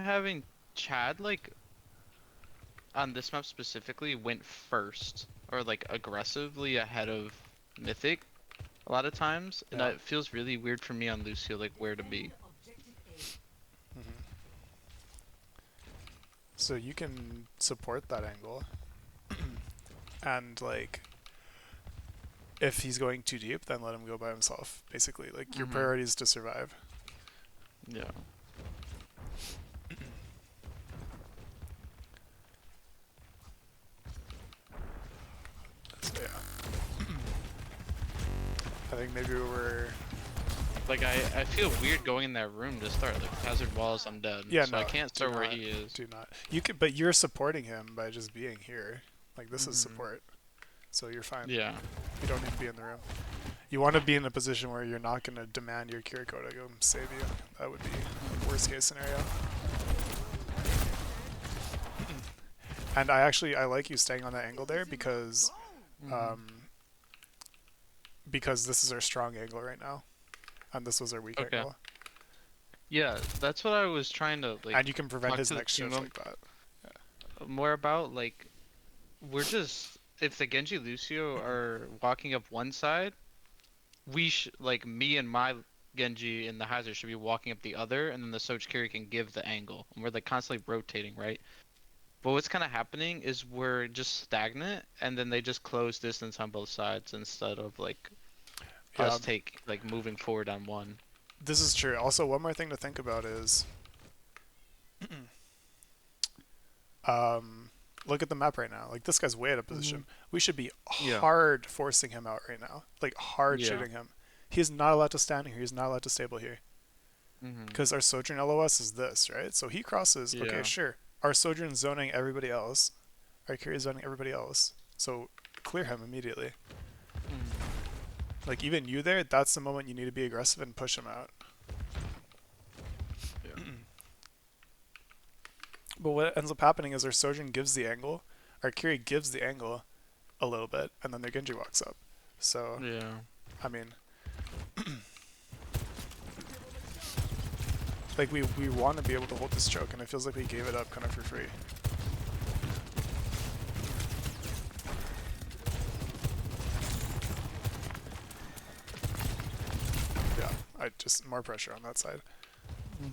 having Chad like on this map specifically went first or like aggressively ahead of Mythic a lot of times, and Yeah. that feels really weird for me on Lucio, like where to be. Hmm. So you can support that angle, and like if he's going too deep, then let him go by himself. Basically, like your Mm-hmm. priority is to survive. Yeah. So yeah, I think maybe we're Like I feel weird going in that room to start. Like hazard walls, I'm dead, yeah so I no can't do start where not he is. do not you can but you're supporting him by just being here. Like this is Mm-hmm. support, so you're fine. Yeah. You don't need to be in the room. You want to be in a position where you're not going to demand your Kiriko to go save you. That would be worst case scenario. And I like you staying on that angle there Mm-hmm. um, because this is our strong angle right now, and this was our weak Okay. angle. Yeah, that's what I was trying to like And you can prevent talk his to the next team shift like that. more about. Like we're just if the Genji Lucio are walking up one side, we like me and my Genji and the Heiser should be walking up the other, and then the Soch Carry can give the angle, and we're like constantly rotating, right? But what's kind of happening is we're just stagnant, and then they just close distance on both sides instead of like Yeah, us take like moving forward on one. this is true. Also, one more thing to think about is um, look at the map right now. Like this guy's way out of Hmm. position. We should be Yeah. hard forcing him out right now. Like hard Yeah. shooting him. He's not allowed to stand here. He's not allowed to stable here. Hmm. Because our Sojourn LOS is this, right? So he crosses. Okay, Yeah. sure. Our Sojourn zoning everybody else. Our Kyrie zoning everybody else. So clear him immediately. Hmm. Like even you there, that's the moment you need to be aggressive and push him out. Yeah. But what ends up happening is our Sojourn gives the angle, our Kyrie gives the angle a little bit, and then their Genji walks up. So, Yeah. I mean, like we want to be able to hold this choke, and it feels like we gave it up kind of for free. Yeah, I just more pressure on that side. Hmm.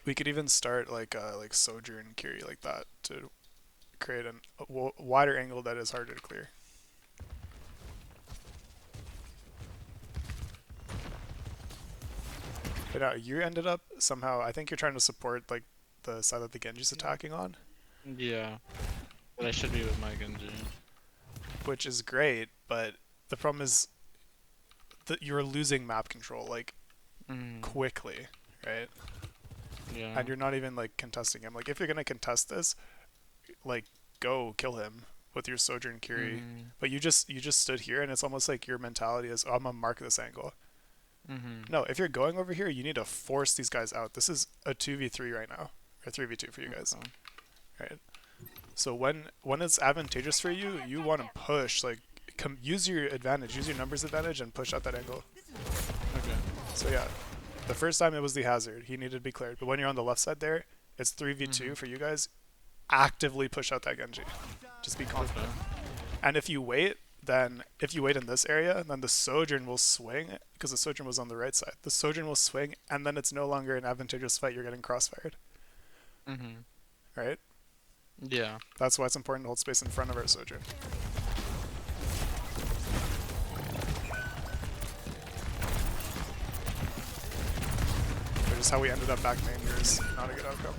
We could even start like Sojourn Curie like that to create a wider angle that is harder to clear. But now you ended up somehow. I think you're trying to support like the side that the Genji's attacking on, Yeah. But I should be with my Genji. which is great. But the problem is that you're losing map control like Hmm. quickly, right? Yeah. And you're not even like contesting him. Like if you're gonna contest this, like go kill him with your Sojourn Curie. Hmm. But you just stood here, and it's almost like your mentality is, oh, I'm gonna mark this angle. Hmm. No, if you're going over here, you need to force these guys out. This is a 2v3 right now, or 3v2 for you guys, Okay. right? So when it's advantageous for you, you want to push, like use your advantage, use your numbers advantage, and push out that angle. Okay. So yeah, the first time it was the hazard, he needed to be cleared. But when you're on the left side there, it's 3v2 Hmm. for you guys. Actively push out that Genji. Just be Okay. confident. And if you wait in this area, then the Sojourn will swing because the Sojourn was on the right side. The Sojourn will swing, and then it's no longer an advantageous fight. You're getting crossfired, Hmm. right? Yeah. That's why it's important to hold space in front of our Sojourn. Which is how we ended up back main is not a good outcome.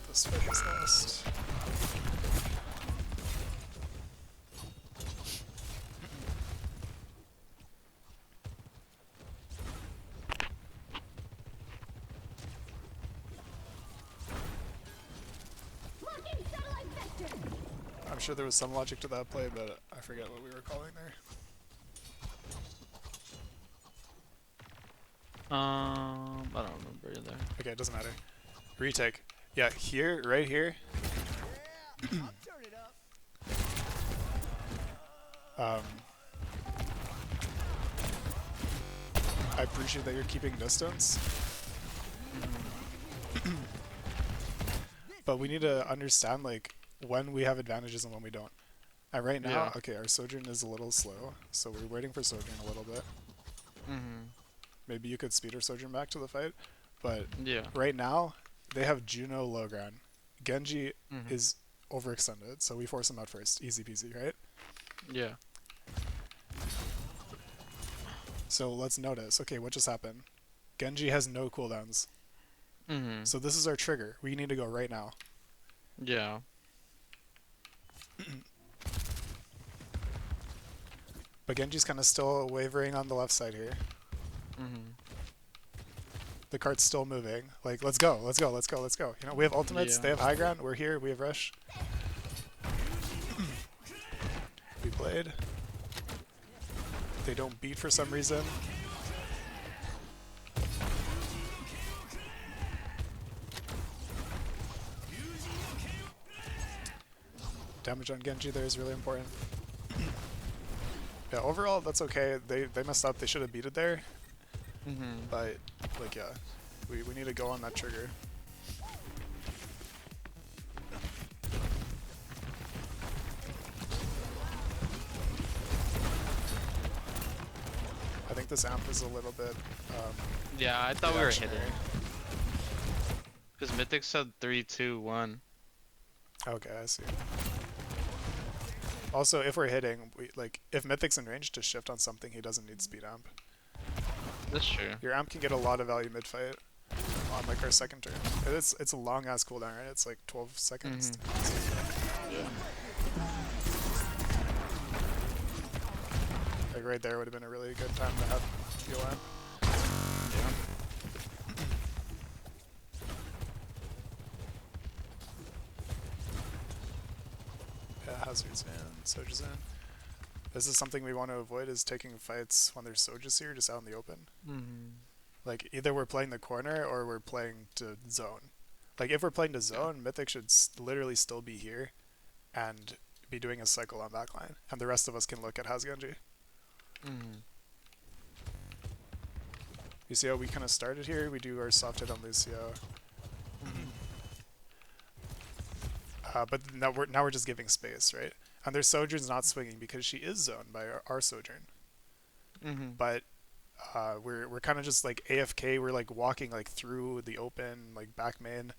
This fight is lost. I'm sure there was some logic to that play, but I forget what we were calling there. I don't remember either. Okay, it doesn't matter. Retake. Yeah, here, right here. Um, I appreciate that you're keeping distance, but we need to understand like when we have advantages and when we don't. And right now, Yeah. okay, our Sojourn is a little slow, so we're waiting for Sojourn a little bit. Mhm. Maybe you could speed our Sojourn back to the fight, but Yeah. right now they have Juno low ground. Genji Mhm. is overextended, so we force him out first. Easy peasy, right? Yeah. So let's notice. Okay, what just happened? Genji has no cooldowns. Mhm. So this is our trigger. We need to go right now. Yeah. But Genji's kind of still wavering on the left side here. Mhm. The cart's still moving. Like, let's go, let's go, let's go, let's go. You know, we have ultimates, Yeah. they have high ground, we're here, we have rush. We played. They don't beat for some reason. Damage on Genji there is really important. Yeah, overall, that's okay. They messed up. They should have beat it there. Mhm. But, like, yeah. We need to go on that trigger. I think this amp is a little bit Yeah, I thought we were hitting. reactionary. Because Mythic said 3, 2, 1. Okay, I see. Also, if we're hitting, like if Mythic's in range to shift on something, he doesn't need speed amp. That's true. Your amp can get a lot of value mid fight on like our second turn. It's a long ass cooldown, right? It's like 12 seconds. Mhm. Yeah. Like right there would have been a really good time to have heal amp. Yeah. Yeah, hazards in, Soja's in. This is something we want to avoid is taking fights when there's Sojas here, just out in the open. Mhm. Like either we're playing the corner or we're playing to zone. Like if we're playing to Yeah. zone, Mythic should literally still be here and be doing a cycle on backline, and the rest of us can look at Hazgenji. Mhm. You see how we kind of started here? We do our soft hit on Lucio, Mhm. but now we're just giving space, right? And their Sojourn's not swinging because she is zoned by our Sojourn, Mhm. but we're kind of just like AFK. We're like walking like through the open, like back main.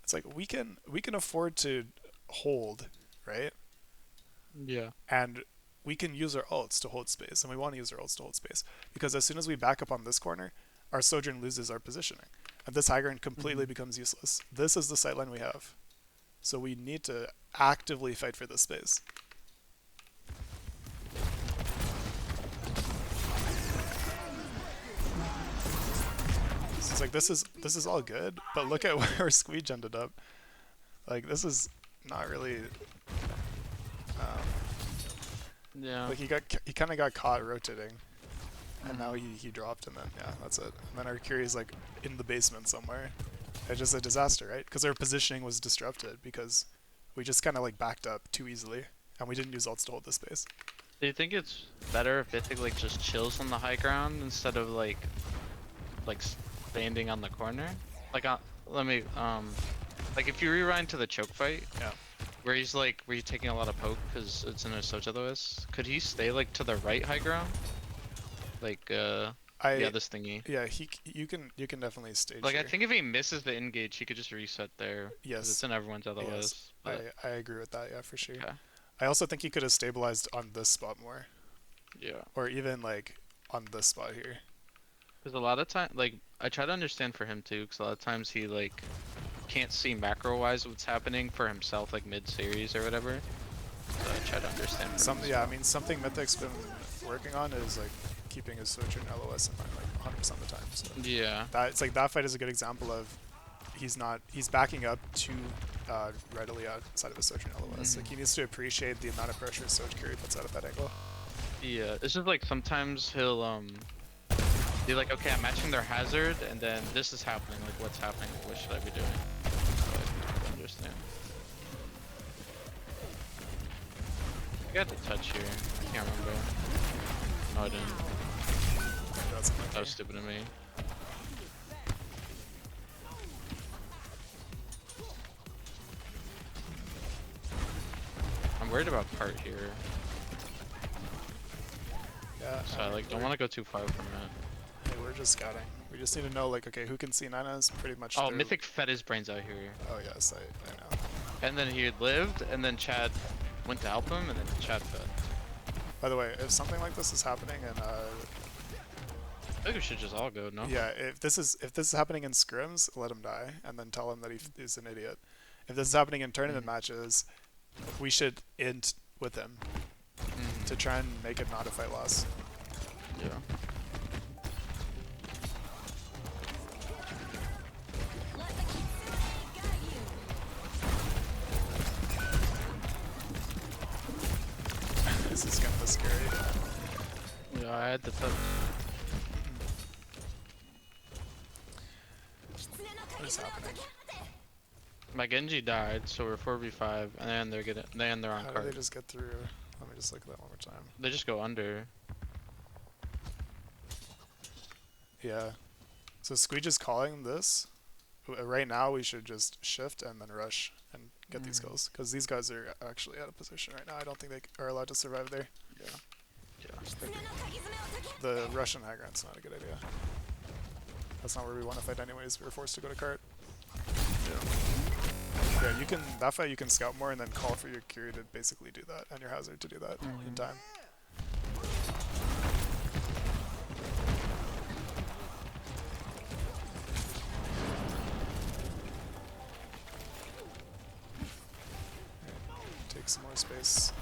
It's like we can afford to hold, right? Yeah. And we can use our ults to hold space, and we want to use our ults to hold space because as soon as we back up on this corner, our Sojourn loses our positioning, and this high ground completely Mhm. becomes useless. This is the sightline we have, so we need to actively fight for this space. So it's like this is all good, but look at where Squeege ended up. Like this is not really. Um, Yeah. like he kind of got caught rotating, and now Mhm. he dropped, and then yeah, that's it. And then Arcuri's like in the basement somewhere. It's just a disaster, right? Because our positioning was disrupted because we just kind of like backed up too easily, and we didn't use ults to hold the space. Do you think it's better if Mythic like just chills on the high ground instead of like standing on the corner? Like let me like if you rewind to the choke fight Yeah, where he's taking a lot of poke because it's in a Soja Lewis, could he stay like to the right high ground? Like yeah, I this thingy. yeah you can definitely stage Like I here. think if he misses the engage, he could just reset there because it's Yes, in everyone's yes, otherwise. I But I agree with that. Yeah, for sure. okay, I also think he could have stabilized on this spot more, yeah. or even like on this spot here. Because a lot of time, like I try to understand for him too, because a lot of times he like can't see macro wise what's happening for himself, like mid series or whatever. So I try to understand for him as Yeah, I well. mean something Mythic's been working on is like keeping his Sojourn LOS in mind like 100% of the time. So Yeah. that it's like that fight is a good example of he's backing up too readily outside of his Sojourn LOS. Like he Hmm. needs to appreciate the amount of pressure Soj Curry puts out at that angle. Yeah. It's just like sometimes he'll be like, okay, I'm matching their hazard, and then this is happening. Like, what's happening? What should I be doing? But You got the touch here. I can't remember. No, I didn't. That's That was stupid of me. I'm worried about cart here. Yeah. So I like don't want to go too far from it. Hey, we're just scouting. We just need to know, like, okay, who can see Nana's pretty much. Oh, Mythic fed his brains out here. Oh yes, I know. And then he had lived, and then Chad went to help him, and then Chad fed. By the way, if something like this is happening and I think we should just all go, no? yeah, if this is happening in scrims, let him die, and then tell him that he's an idiot. If this is happening in tournament matches, we should int with him to try and make it not a fight loss. Yeah. This is kind of scary. Yeah, I had to touch. What is happening? My Genji died, so we're 4v5, and then they're on How do cart. they just get through? Let me just look at that one more time. They just go under. Yeah. So Squeege is calling this. Right now we should just shift and then rush and get these kills, because these guys are actually out of position right now. I don't think they are allowed to survive there. Yeah. Yeah. The Russian high ground's not a good idea. That's not where we want to fight anyways. We were forced to go to cart. Yeah, you can, that fight you can scout more and then call for your Curie to basically do that, and your Hazard to do that in time. Take some more space.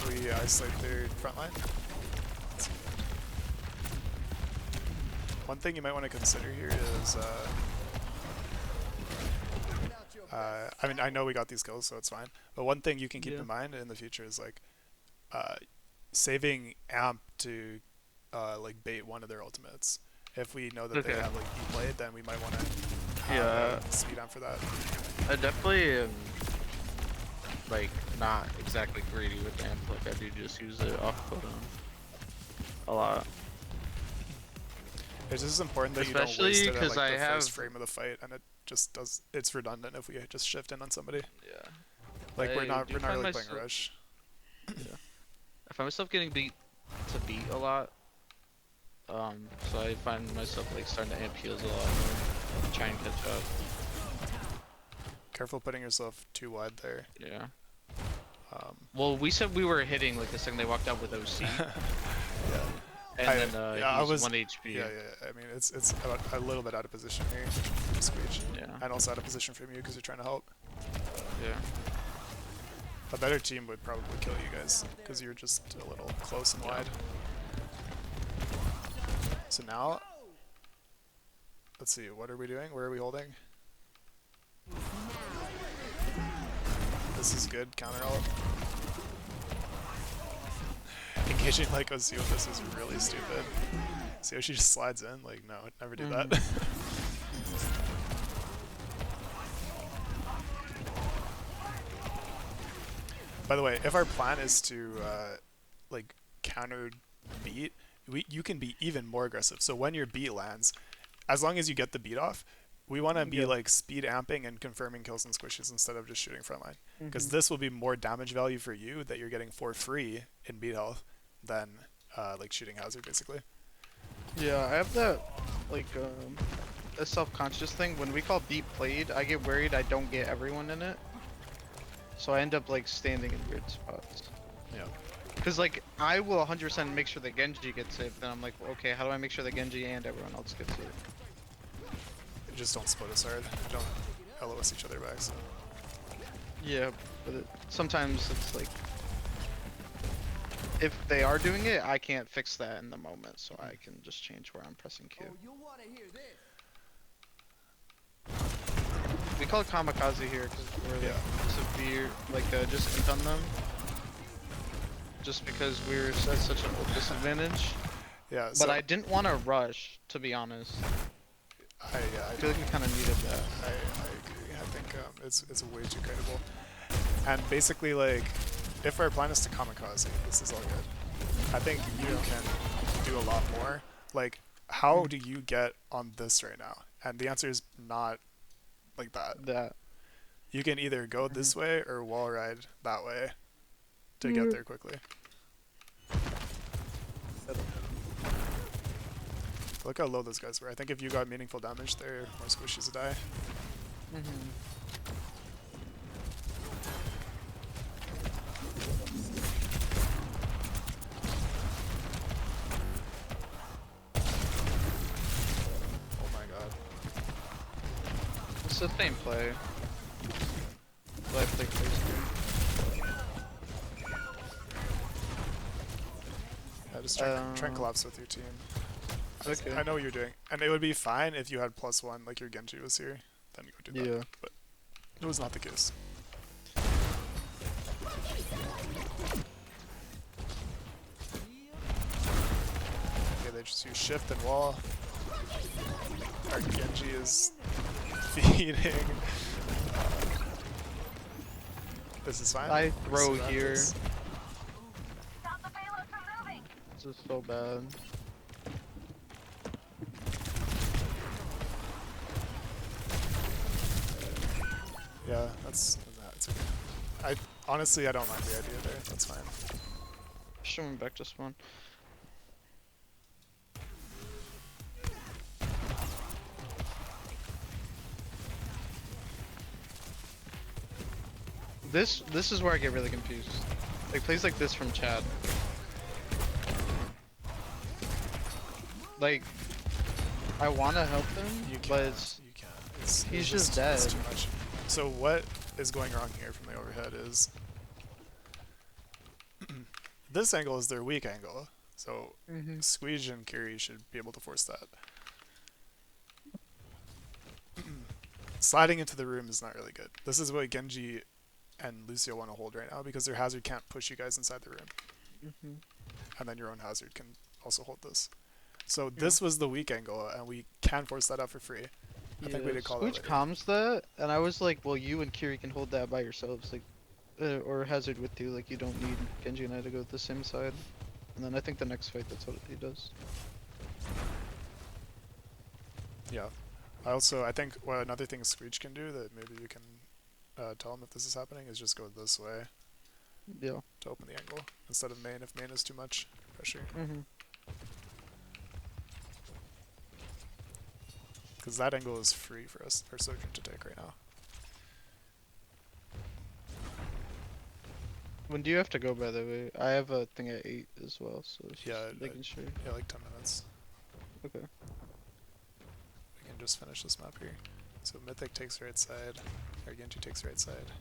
We isolate their front line. One thing you might want to consider here is, I mean, I know we got these kills, so it's fine. But one thing you can keep in mind in the future is like, saving amp to, like bait one of their ultimates. If we know that they have like E-blade, then we might want to speed amp for that. I definitely am like not exactly greedy with amp. Like I do just use it off cooldown a lot. It's just important that Especially you don't waste it at like I the have first frame of the fight, and it just does. It's redundant if we just shift in on somebody. Yeah. Like we're not really playing myself, rush. Yeah. I find myself getting beat a lot. So I find myself like starting to amp heals a lot more, try and catch up. Careful putting yourself too wide there. Yeah. Well, we said we were hitting like the second they walked out with OC. Yeah. And then I was 1 HP. Yeah. I mean, it's a little bit out of position here from Squeege. Yeah. And also out of position from you because you're trying to help. Yeah. A better team would probably kill you guys because you're just a little close and wide. So now, let's see, what are we doing? Where are we holding? This is good, counter ult. Engaging like OC with this is really stupid. See how she just slides in? Like, no, I'd never do that. By the way, if our plan is to like counter beat, you can be even more aggressive. So when your beat lands, as long as you get the beat off, we want to be like speed amping and confirming kills and squishes instead of just shooting frontline. Because this will be more damage value for you that you're getting for free in beat health than like shooting hazard basically. Yeah, I have that like a self-conscious thing. When we call beat played, I get worried I don't get everyone in it. So I end up like standing in weird spots. Yeah. Cause like I will 100% make sure that Genji gets it, then I'm like, okay, how do I make sure that Genji and everyone else gets it? Just don't split us hard. Don't LOS each other back. So. Yeah, but sometimes it's like, if they are doing it, I can't fix that in the moment, so I can just change where I'm pressing Q. We call it kamikaze here because we're like severe, like just int on them. just because we were at such a disadvantage. Yeah, But so I didn't want to rush, to be honest. I I feel like we kind of needed that. I agree. I think it's way too credible. And basically, like, if our plan is to kamikaze, this is all good. I think you can do a lot more. Like, how do you get on this right now? And the answer is not like that. That. You can either go this way or wall ride that way to get there quickly. Look how low those guys were. I think if you got meaningful damage, they're more squishies to die. Oh my god. It's the same play. But I play first game. Yeah, just try and collapse with your team. Okay. I know what you're doing. And it would be fine if you had +1, like your Genji was here. Then you would do that. Yeah. But it was not the case. Okay, they just use shift and wall. Our Genji is feeding. This is fine. I We throw surround here. this. This is so bad. Yeah, that's okay. I honestly I don't mind the idea there. That's fine. Showing back to spawn. This is where I get really confused. Like plays like this from Chad. Like I wanna help him, but it's You can't. It's he's just just dead. It's too much. So what is going wrong here from the overhead is this angle is their weak angle. So Squeege and Kiri should be able to force that. Sliding into the room is not really good. This is what Genji and Lucio want to hold right now because their hazard can't push you guys inside the room. And then your own hazard can also hold this. So this was the weak angle, and we can force that out for free. I think we did call that Squeege later. calms that, and I was like, well, you and Kiri can hold that by yourselves, like, or hazard with you, like you don't need Genji and I to go to the same side. And then I think the next fight, that's what he does. Yeah. I think another thing Squeege can do that maybe you can tell him if this is happening is just go this way Yeah. to open the angle instead of main if main is too much pressure. Because that angle is free for us, our Sojourn to take right now. When do you have to go, by the way? I have a thing at 8 as well, so it's Yeah, just making sure. Yeah, like 10 minutes. Okay. We can just finish this map here. So Mythic takes right side, or Genji takes right side.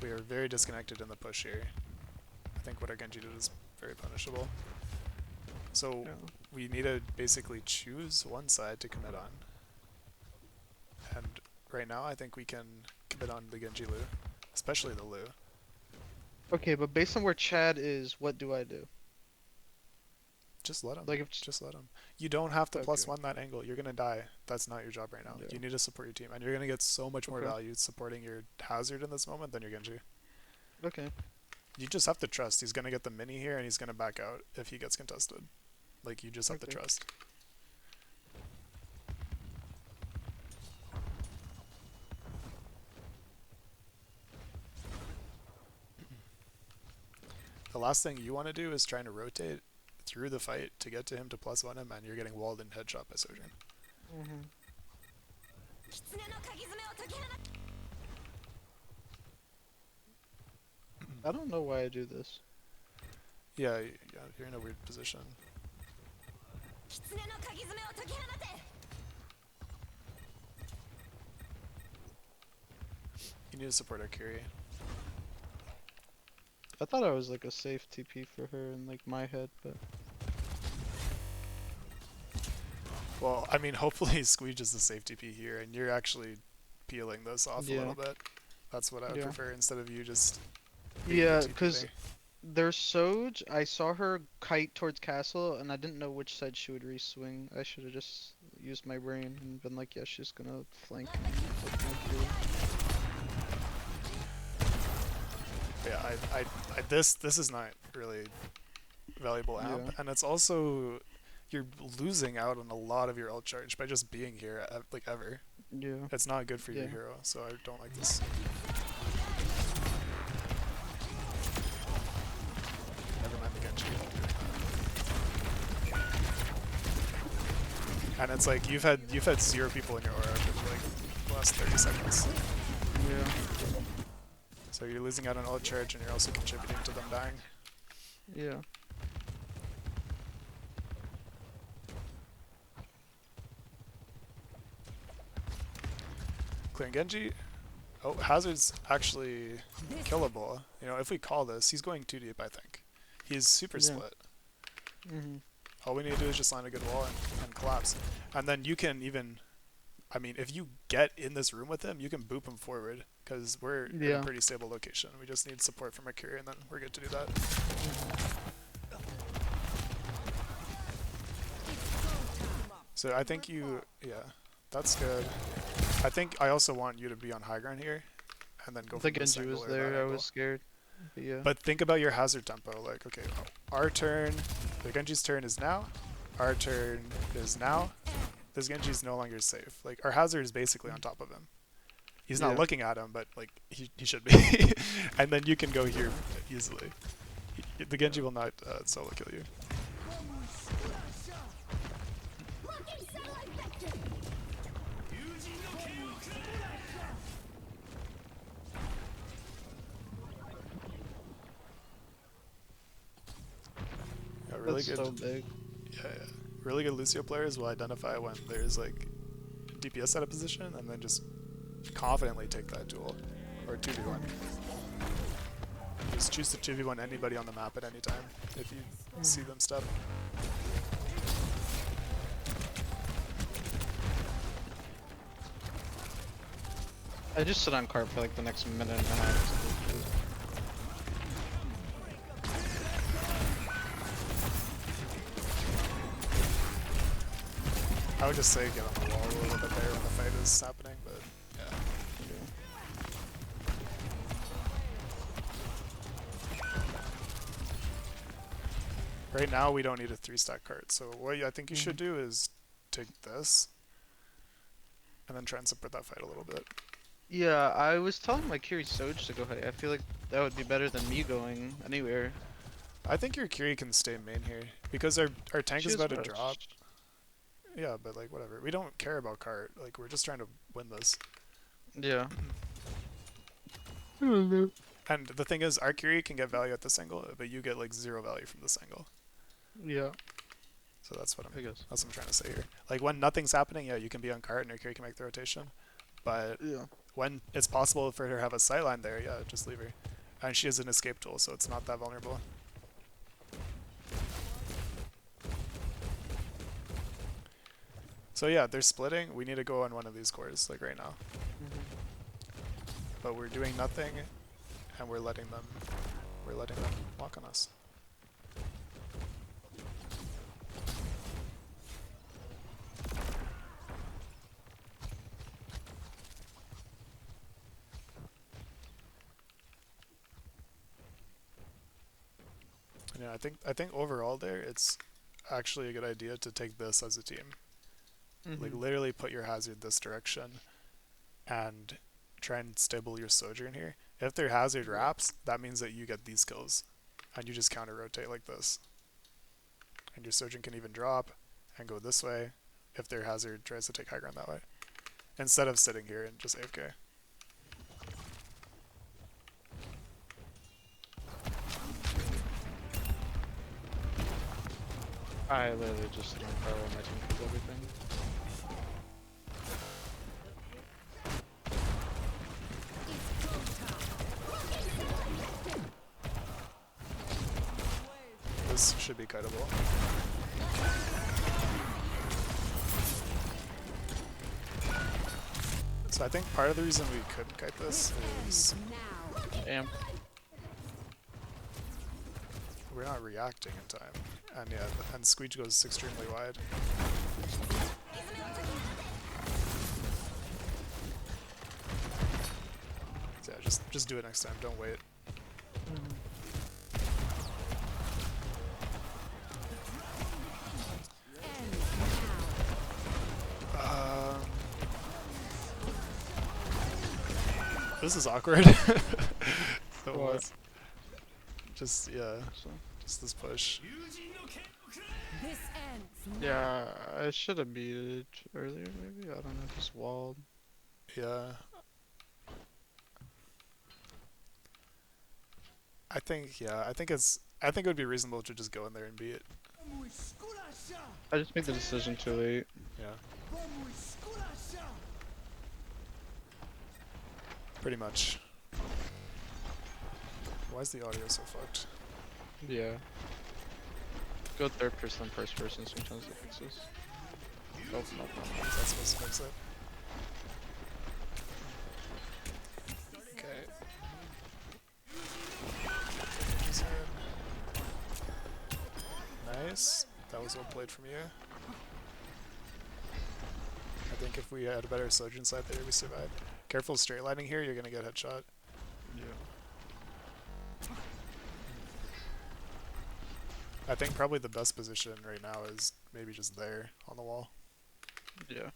We are very disconnected in the push here. I think what our Genji did is very punishable. So we need to basically choose one side to commit on. And right now I think we can commit on the Genji Lu, especially the Lu. Okay, but based on where Chad is, what do I do? Just let him. Like if Just let him. You don't have to Okay. +1 that angle. You're gonna die. That's not your job right now. Yeah. You need to support your team, and you're gonna get so much more Okay. value supporting your hazard in this moment than your Genji. Okay. You just have to trust. He's gonna get the mini here, and he's gonna back out if he gets contested. Like you just have to Okay. trust. The last thing you want to do is trying to rotate through the fight to get to him to +1 him, and you're getting walled and headshot by Sojourn. I don't know why I do this. Yeah, you're in a weird position. You need to support our Kiri. I thought I was like a safe TP for her in like my head, but Well, I mean, hopefully Squeege is the safe TP here, and you're actually peeling this off a Yeah. little bit. That's what I would Yeah. prefer instead of you just being Yeah, the TP because there. their Soj, I saw her kite towards castle, and I didn't know which side she would re-swing. I should have just used my brain and been like, yeah, she's gonna flank me with my Q. Yeah, this is not really valuable amp, Yeah. and it's also you're losing out on a lot of your ult charge by just being here like ever. Yeah. It's not good for your Yeah. hero, so I don't like this. Never mind the Genji. And it's like you've had 0 people in your aura for like the last 30 seconds. Yeah. So you're losing out on ult charge and you're also contributing to them dying. Yeah. Clearing Genji. Oh, Hazard's actually killable. You know, if we call this, he's going too deep, I think. He's super Yeah. split. Mhm. All we need to do is just land a good wall and collapse. And then you can even, I mean, if you get in this room with him, you can boop him forward, because we're in Yeah. a pretty stable location. We just need support from Mercury, and then we're good to do that. So I think you, yeah, that's good. I think I also want you to be on high ground here, and then go The from this Genji angle was or that there, I angle. was scared. But yeah. But think about your hazard tempo. Like, okay, our turn, the Genji's turn is now. Our turn is now. This Genji's no longer safe. Like, our hazard is basically on top of him. He's not Yeah. looking at him, but like he should be. And then you can go here easily. The Genji will not solo kill you. Yeah, really That's good. so big. Yeah, really good Lucio players will identify when there's like DPS out of position and then just confidently take that duel or 2v1. Just choose to 2v1 anybody on the map at any time if you see them step. I just sit on cart for like the next minute and a half. I would just say get on the wall a little bit there when the fight is happening, but yeah. Right now we don't need a 3-stack cart, so what I think you should do is take this and then try and support that fight a little bit. Yeah, I was telling my Kiri Soj to go ahead. I feel like that would be better than me going anywhere. I think your Kiri can stay main here because our tank She is has about to rush. drop. Yeah, but like whatever. We don't care about cart. Like we're just trying to win this. Yeah. And the thing is, our Kiri can get value at this angle, but you get like 0 value from this angle. Yeah. So that's what I guess. I'm trying to say here. Like when nothing's happening, yeah, you can be on cart and your Kiri can make the rotation. But Yeah. when it's possible for her to have a sightline there, yeah, just leave her. And she has an escape tool, so it's not that vulnerable. So yeah, they're splitting. We need to go on one of these cores, like right now. But we're doing nothing, and we're letting them walk on us. Yeah, I think overall there, it's actually a good idea to take this as a team. Like literally put your hazard this direction and try and stable your sojourn here. If their hazard wraps, that means that you get these kills and you just counter rotate like this. And your sojourn can even drop and go this way if their hazard tries to take high ground that way. Instead of sitting here and just AFK. I literally just don't follow my team kills everything. This should be kiteable. So I think part of the reason we couldn't kite this is Amp. we're not reacting in time. And yeah, and Squeege goes extremely wide. So yeah, just do it next time, don't wait. This is awkward. So What? was. Just, yeah, just this push. This ends now. Yeah, I should have muted earlier, maybe? I don't know, just walled. Yeah. I think it would be reasonable to just go in there and beat it. I just made the decision too late. Yeah. Pretty much. Why is the audio so fucked? Yeah. Go third person, first person, sometimes it fixes. Nope, nope, nope. That's supposed to fix it. Okay. Nice. That was well played from you. I think if we had a better Sojourn side there, we survive. Careful straight lining here, you're gonna get headshot. Yeah. I think probably the best position right now is maybe just there on the wall. Yeah.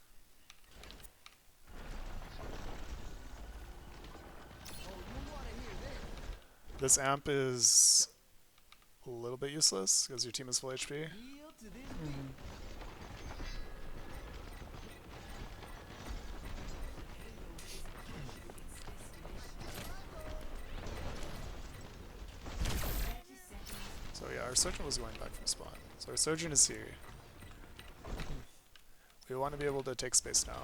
This amp is a little bit useless because your team is full HP. So yeah, our Sojourn was going back from spawn. So our Sojourn is here. We want to be able to take space now.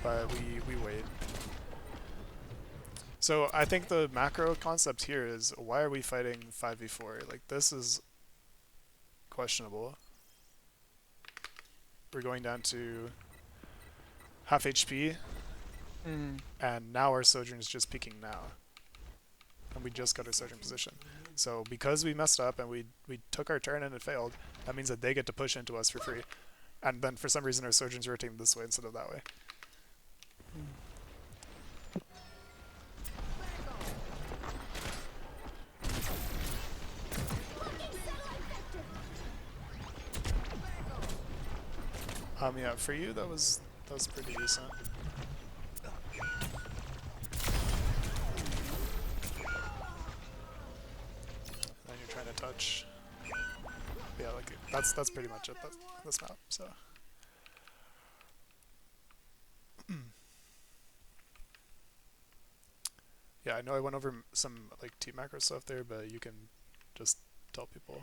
But we wait. So I think the macro concept here is, why are we fighting 5v4? Like, this is questionable. We're going down to half HP, and now our Sojourn is just peeking now. And we just got our Sojourn position. So because we messed up and we took our turn and it failed, that means that they get to push into us for free. And then for some reason our Sojourn's rotating this way instead of that way. Yeah, for you that was pretty decent. Then you're trying to touch. Yeah, like that's pretty much it. This map. So. Yeah, I know I went over some like team macro stuff there, but you can just tell people.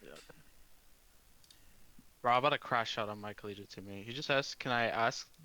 Yeah. Bro, I'm about to crash out on my collegiate teammate. He just asked, can I ask the